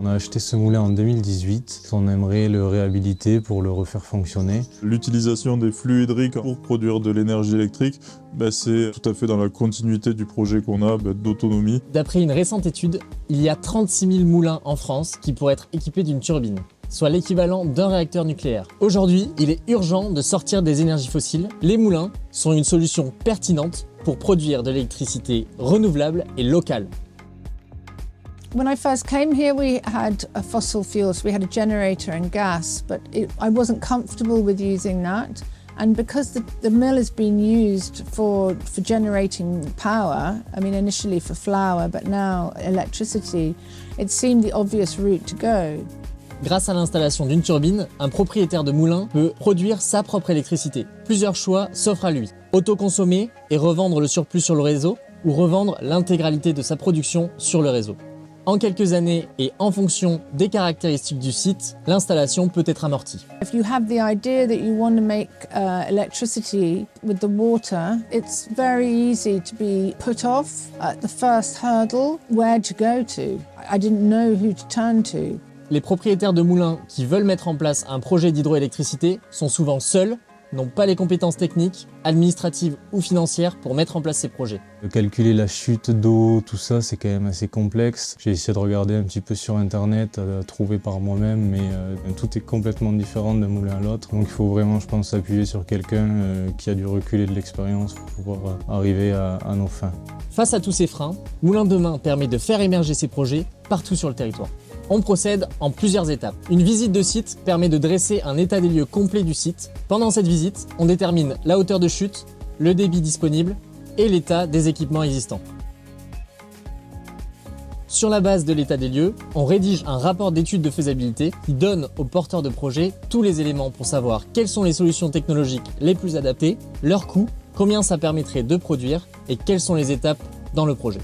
On a acheté ce moulin en 2018. On aimerait le réhabiliter pour le refaire fonctionner. L'utilisation des flux hydriques pour produire de l'énergie électrique, c'est tout à fait dans la continuité du projet qu'on a d'autonomie. D'après une récente étude, il y a 36 000 moulins en France qui pourraient être équipés d'une turbine, soit l'équivalent d'un réacteur nucléaire. Aujourd'hui, il est urgent de sortir des énergies fossiles. Les moulins sont une solution pertinente pour produire de l'électricité renouvelable et locale. When I first came here, we had fossil fuels. We had a generator and gas, but I wasn't comfortable with using that. And because the mill has been used for generating power, I mean initially for flour, but now electricity, it seemed the obvious route to go. Grâce à l'installation d'une turbine, un propriétaire de moulin peut produire sa propre électricité. Plusieurs choix s'offrent à lui. Autoconsommer et revendre le surplus sur le réseau, ou revendre l'intégralité de sa production sur le réseau. En quelques années et en fonction des caractéristiques du site, l'installation peut être amortie. If you have the idea that you want to make electricity with the water, it's very easy to be put off at the first hurdle. Where to go to? I didn't know who to turn to. Les propriétaires de moulins qui veulent mettre en place un projet d'hydroélectricité sont souvent seuls, n'ont pas les compétences techniques, administratives ou financières pour mettre en place ces projets. Calculer la chute d'eau, tout ça, c'est quand même assez complexe. J'ai essayé de regarder un petit peu sur internet, trouver par moi-même, mais tout est complètement différent d'un moulin à l'autre. Donc il faut vraiment, je pense, s'appuyer sur quelqu'un qui a du recul et de l'expérience pour pouvoir arriver à nos fins. Face à tous ces freins, Moulin de Main permet de faire émerger ces projets partout sur le territoire. On procède en plusieurs étapes. Une visite de site permet de dresser un état des lieux complet du site. Pendant cette visite, on détermine la hauteur de chute, le débit disponible et l'état des équipements existants. Sur la base de l'état des lieux, on rédige un rapport d'étude de faisabilité qui donne aux porteurs de projet tous les éléments pour savoir quelles sont les solutions technologiques les plus adaptées, leur coût, combien ça permettrait de produire et quelles sont les étapes dans le projet.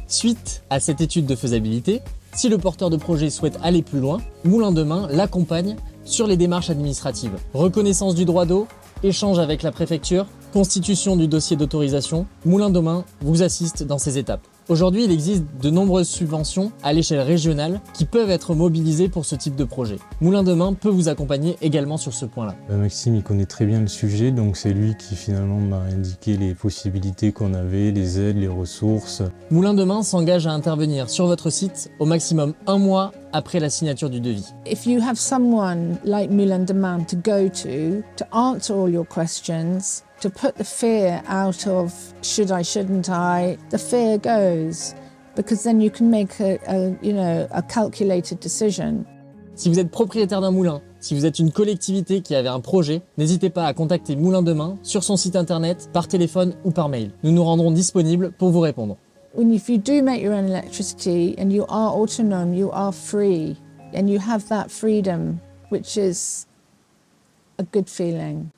Suite à cette étude de faisabilité, si le porteur de projet souhaite aller plus loin, Moulin de Main l'accompagne sur les démarches administratives. Reconnaissance du droit d'eau, échange avec la préfecture, constitution du dossier d'autorisation, Moulin de Main vous assiste dans ces étapes. Aujourd'hui, il existe de nombreuses subventions à l'échelle régionale qui peuvent être mobilisées pour ce type de projet. Moulin de Main peut vous accompagner également sur ce point-là. Maxime, il connaît très bien le sujet, donc c'est lui qui finalement m'a indiqué les possibilités qu'on avait, les aides, les ressources. Moulin de Main s'engage à intervenir sur votre site au maximum 1 mois après la signature du devis. If you have someone like Moulin de Main to go to answer all your questions, to put the fear out of should I, shouldn't I, the fear goes, because then you can make a calculated decision. Si vous êtes propriétaire d'un moulin, si vous êtes une collectivité qui avait un projet, n'hésitez pas à contacter Moulin de Main sur son site internet, par téléphone ou par mail. Nous nous rendrons disponibles pour vous répondre. If you do make your own electricity and you are autonome, you are free, and you have that freedom, which is a good feeling.